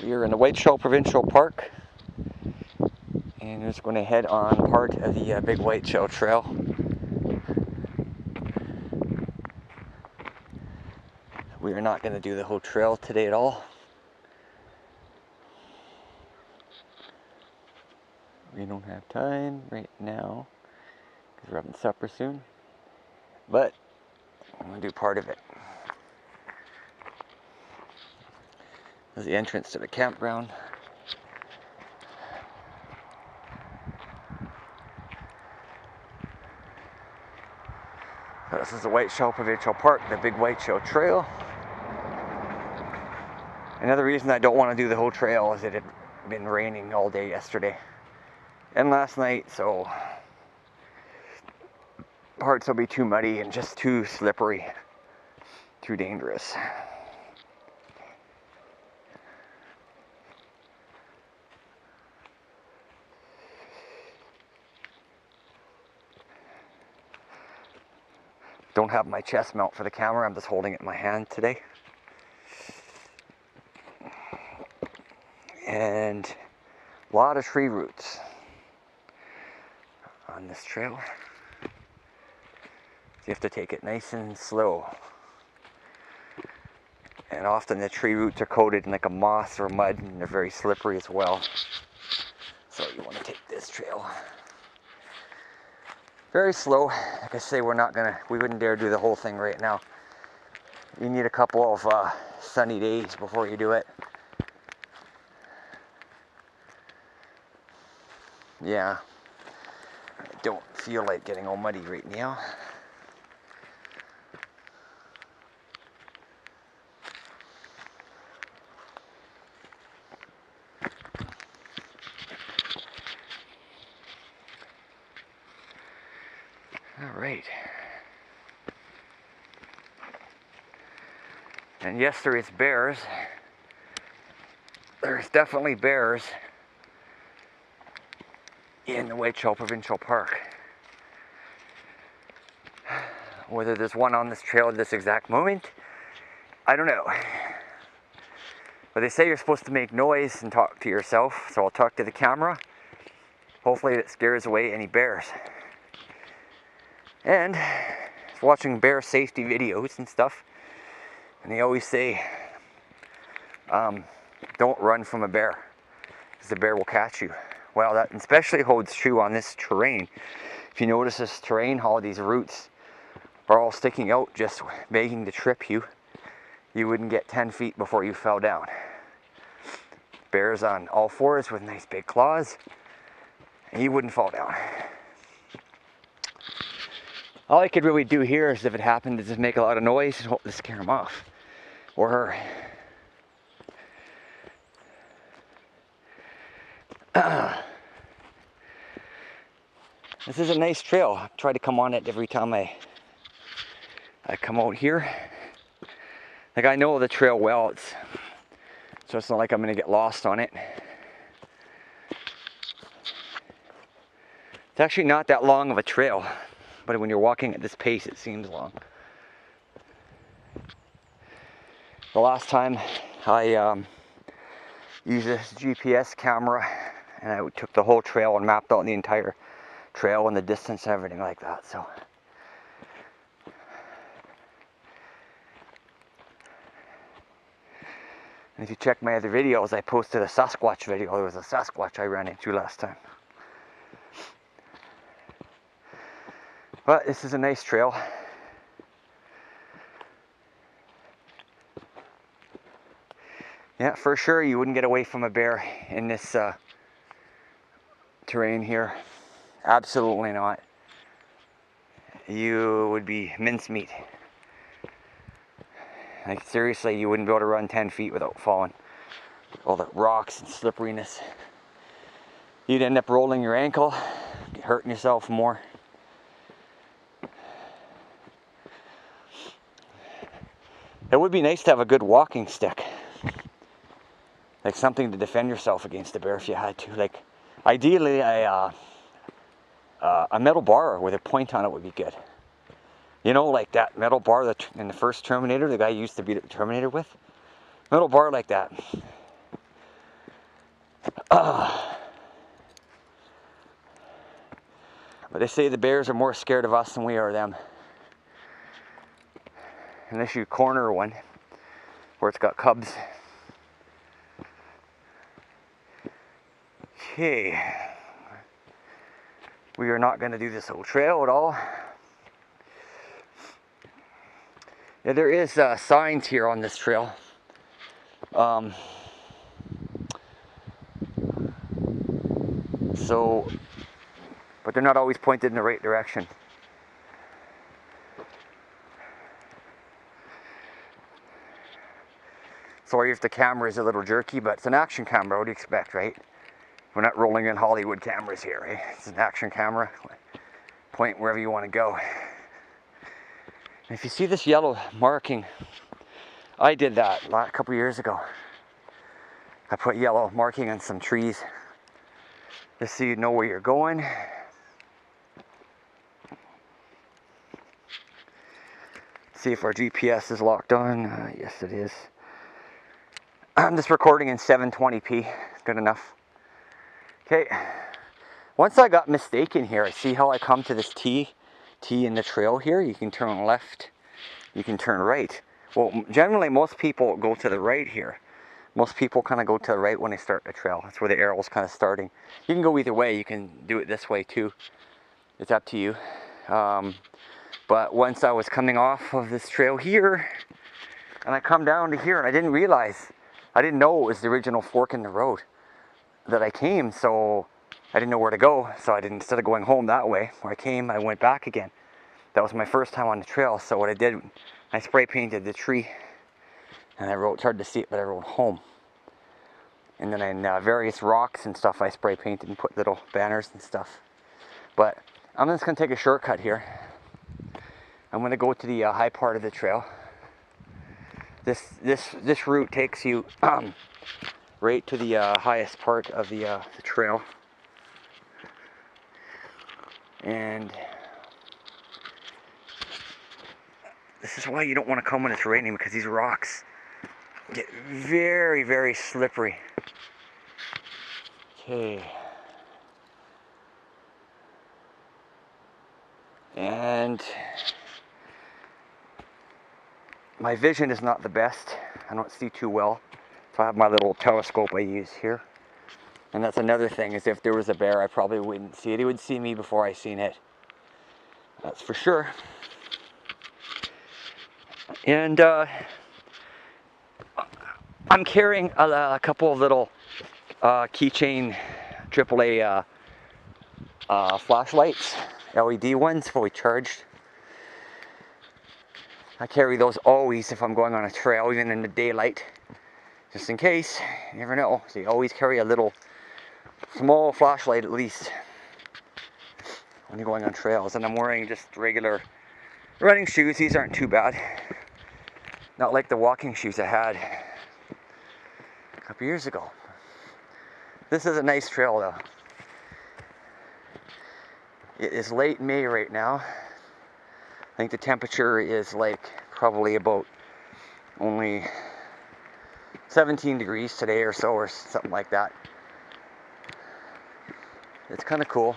We're in the Whiteshell Provincial Park, and we're just going to head on part of the Big Whiteshell Trail. We are not going to do the whole trail today at all. We don't have time right now because we're having supper soon, but I'm going to do part of it. This is the entrance to the campground. This is the Whiteshell Provincial Park, the Big Whiteshell Trail. Another reason I don't want to do the whole trail is it had been raining all day yesterday and last night, so parts will be too muddy and just too slippery, too dangerous. Don't have my chest mount for the camera, I'm just holding it in my hand today. And a lot of tree roots on this trail. So you have to take it nice and slow. And often the tree roots are coated in like a moss or mud, and they're very slippery as well. So you want to take this trail very slow. Like I say, we wouldn't dare do the whole thing right now. You need a couple of sunny days before you do it. Yeah, I don't feel like getting all muddy right now. All right. And yes, there is bears. There's definitely bears in the Whiteshell Provincial Park. Whether there's one on this trail at this exact moment, I don't know. But they say you're supposed to make noise and talk to yourself, so I'll talk to the camera. Hopefully it scares away any bears. And watching bear safety videos and stuff, and they always say, don't run from a bear, because the bear will catch you. Well, that especially holds true on this terrain. If you notice this terrain, all these roots are all sticking out, just begging to trip you. You wouldn't get 10 feet before you fell down. Bears on all fours with nice big claws, and you wouldn't fall down. All I could really do here is, if it happened, to just make a lot of noise and hope to scare him off, or her. This is a nice trail. I try to come on it every time I come out here. Like, I know the trail well, so it's not like I'm going to get lost on it. It's actually not that long of a trail, but when you're walking at this pace, it seems long. The last time I used this GPS camera, and I took the whole trail and mapped out the entire trail and the distance and everything like that. So and if you check my other videos, I posted a Sasquatch video. There was a Sasquatch I ran into last time. But this is a nice trail. Yeah, for sure you wouldn't get away from a bear in this terrain here. Absolutely not. You would be mincemeat. Like, seriously, you wouldn't be able to run 10 feet without falling. All the rocks and slipperiness. You'd end up rolling your ankle, hurting yourself more. It would be nice to have a good walking stick. Like something to defend yourself against the bear if you had to. Like, ideally, a metal bar with a point on it would be good. You know, like that metal bar that in the first Terminator, the guy used to beat the Terminator with. Metal bar like that. But they say the bears are more scared of us than we are them. Unless you corner one where it's got cubs. Okay. We are not going to do this whole trail at all. Yeah, there is signs here on this trail. But they're not always pointed in the right direction. Sorry if the camera is a little jerky, but it's an action camera. What do you expect, right? We're not rolling in Hollywood cameras here, right? It's an action camera. Point wherever you want to go. And if you see this yellow marking, I did that a couple years ago. I put yellow marking on some trees just so you know where you're going. See if our GPS is locked on. Yes, it is. I'm just recording in 720p. Good enough. Okay. Once I got mistaken here, I see how I come to this T in the trail here. You can turn left, you can turn right. Well, generally most people go to the right here. Most people kind of go to the right when they start the trail. That's where the arrow's kind of starting. You can go either way. You can do it this way too. It's up to you. But once I was coming off of this trail here, and I come down to here, and I didn't know it was the original fork in the road that I came, so I didn't know where to go, so instead of going home that way, where I came, I went back again. That was my first time on the trail, so what I did, I spray painted the tree, and I wrote, it's hard to see it, but I wrote home. And then in various rocks and stuff, I spray painted and put little banners and stuff. But I'm just gonna take a shortcut here. I'm gonna go to the high part of the trail. This route takes you right to the highest part of the trail. And this is why you don't want to come when it's raining, because these rocks get very, very slippery. Okay. And my vision is not the best. I don't see too well. So I have my little telescope I use here. And that's another thing, is if there was a bear, I probably wouldn't see it. He would see me before I seen it. That's for sure. And I'm carrying a couple of little keychain AAA flashlights, LED ones, fully charged. I carry those always if I'm going on a trail, even in the daylight, just in case. You never know. So you always carry a little small flashlight at least when you're going on trails. And I'm wearing just regular running shoes. These aren't too bad. Not like the walking shoes I had a couple years ago. This is a nice trail though. It is late May right now. I think the temperature is like probably about only 17 degrees today or so, or something like that. It's kind of cool.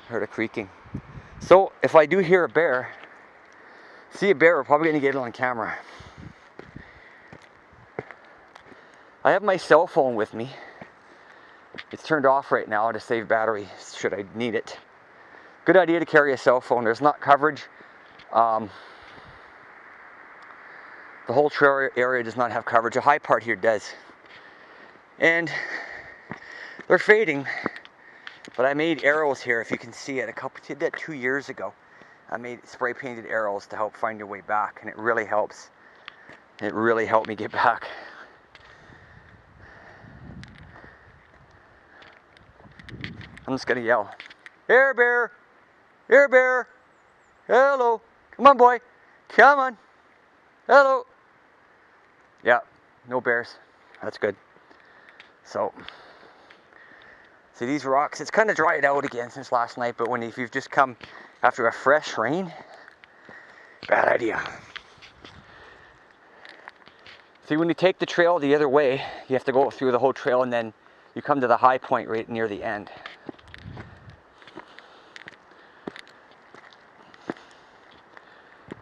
Heard a creaking. So if I do hear a bear, see a bear, we're probably going to get it on camera. I have my cell phone with me. It's turned off right now to save battery should I need it. Good idea to carry a cell phone. There's not coverage. The whole trail area does not have coverage. The high part here does. And they're fading. But I made arrows here, if you can see it. Did that 2 years ago. I made spray painted arrows to help find your way back, and it really helps. It really helped me get back. I'm just gonna yell, "Here, bear! Here, bear! Hello! Come on, boy! Come on! Hello!" Yeah, no bears. That's good. So, see these rocks, it's kind of dried out again since last night, but if you've just come after a fresh rain, bad idea. See, when you take the trail the other way, you have to go through the whole trail, and then you come to the high point right near the end.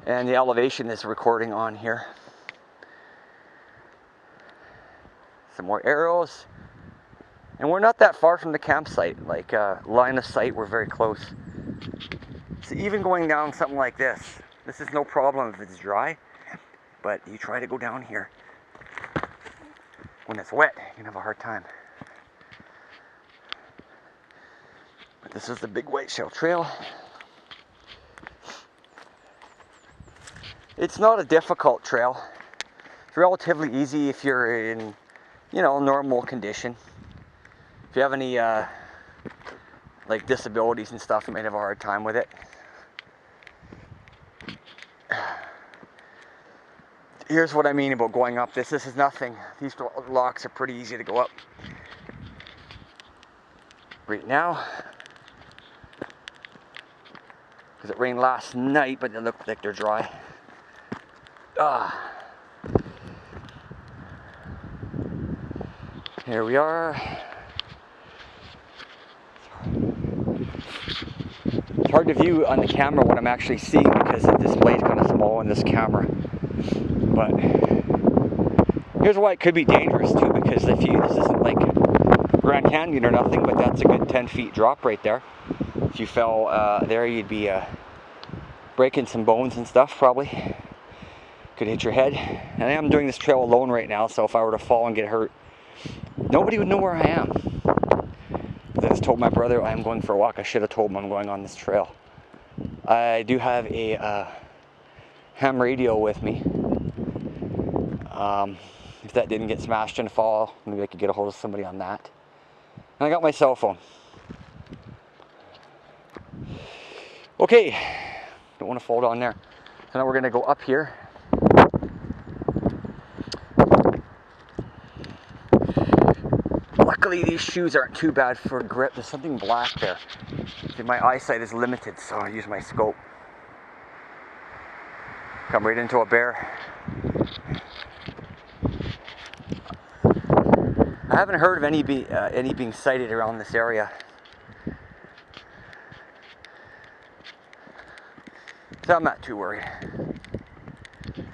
And the elevation is recording on here. Some more arrows. And we're not that far from the campsite. Like line of sight, we're very close. So even going down something like this is no problem if it's dry. But you try to go down here when it's wet, you can have a hard time. But this is the Big Whiteshell Trail. It's not a difficult trail. It's relatively easy if you're in, you know, normal condition. If you have any like disabilities and stuff, you might have a hard time with it. Here's what I mean about going up this. This is nothing. These rocks are pretty easy to go up. Right now, because it rained last night, but they look like they're dry. Here we are. It's hard to view on the camera what I'm actually seeing because the display is kind of small in this camera. But here's why it could be dangerous too, because this isn't like Grand Canyon or nothing, but that's a good 10 feet drop right there. If you fell there, you'd be breaking some bones and stuff probably. Could hit your head. And I am doing this trail alone right now, so if I were to fall and get hurt, nobody would know where I am. I just told my brother I'm going for a walk. I should have told him I'm going on this trail. I do have a ham radio with me. If that didn't get smashed in a fall, maybe I could get a hold of somebody on that. And I got my cell phone. Okay, don't want to fold on there. So now we're going to go up here. Luckily these shoes aren't too bad for grip. There's something black there. See, my eyesight is limited, so I use my scope. Come right into a bear. I haven't heard of any being sighted around this area. So I'm not too worried. It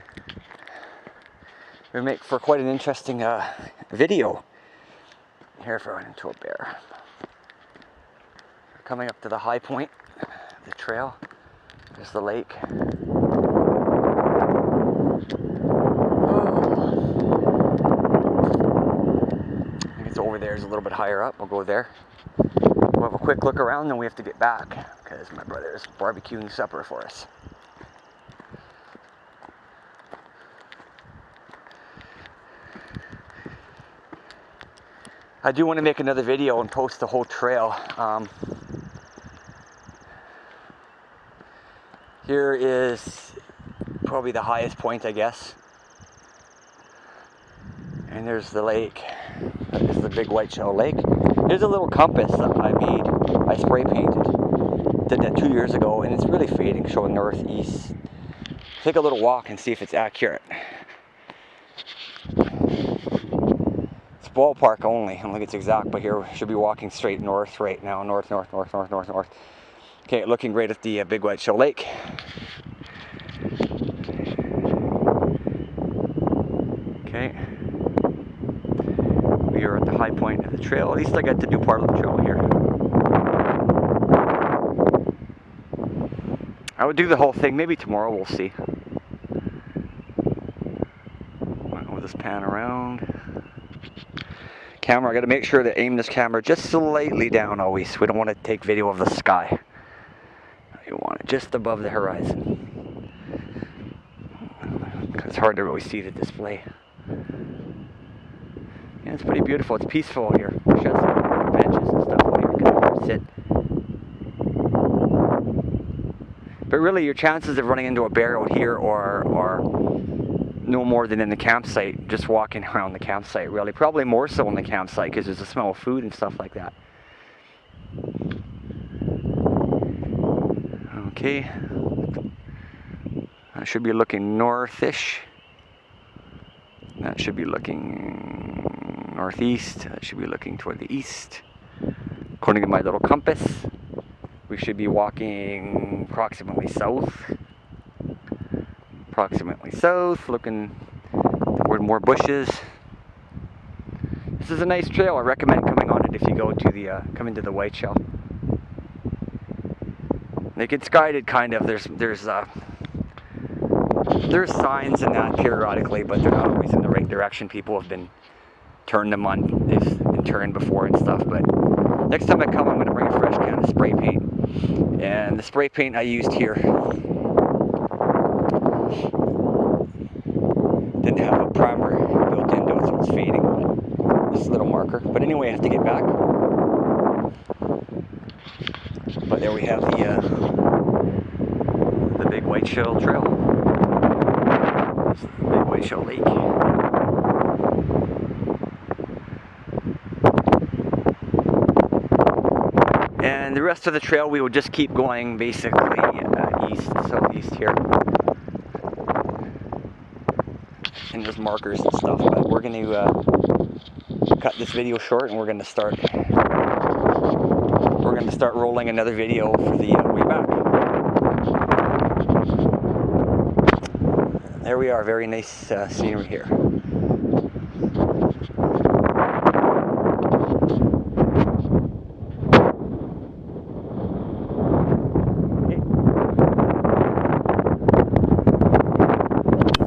would make for quite an interesting video. Here if I run into a bear. We're coming up to the high point of the trail. There's the lake. I think it's over there. It's a little bit higher up. We'll go there. We'll have a quick look around, then we have to get back because my brother is barbecuing supper for us. I do want to make another video and post the whole trail. Here is probably the highest point, I guess. And there's the lake. That is the Big Whiteshell Lake. Here's a little compass that I made. I spray painted. Did that 2 years ago, and it's really fading, showing northeast. Take a little walk and see if it's accurate. Ballpark only. I don't think it's exact, but here we should be walking straight north right now. North. Okay, looking right at the Big Whiteshell Lake. Okay. We are at the high point of the trail. At least I got to do part of the trail here. I would do the whole thing. Maybe tomorrow, we'll see. We'll just pan around. Camera, I got to make sure to aim this camera just slightly down always. We don't want to take video of the sky. You want it just above the horizon. It's hard to really see the display. Yeah, it's pretty beautiful. It's peaceful here. There's some benches and stuff where you can sit. But really, your chances of running into a bear out here are no more than in the campsite, just walking around the campsite, really. Probably more so in the campsite because there's a smell of food and stuff like that. Okay. I should be looking northish. That should be looking northeast. That should be looking toward the east. According to my little compass, we should be walking approximately south. Approximately south, looking toward more bushes. This is a nice trail. I recommend coming on it if you go to the come into the Whiteshell. It gets guided kind of. There's signs in that periodically, but they're not always in the right direction. People have been turned them on. They've been turned before and stuff. But next time I come, I'm going to bring a fresh can of spray paint. And the spray paint I used here didn't have a primer built into it, so it's fading. But this little marker. But anyway, I have to get back. But there we have the Big Whiteshell Trail. This is the Big Whiteshell Lake. And the rest of the trail we will just keep going basically east, southeast here. And there's markers and stuff, but we're going to cut this video short, and we're going to start rolling another video for the way back. There we are, very nice scenery here.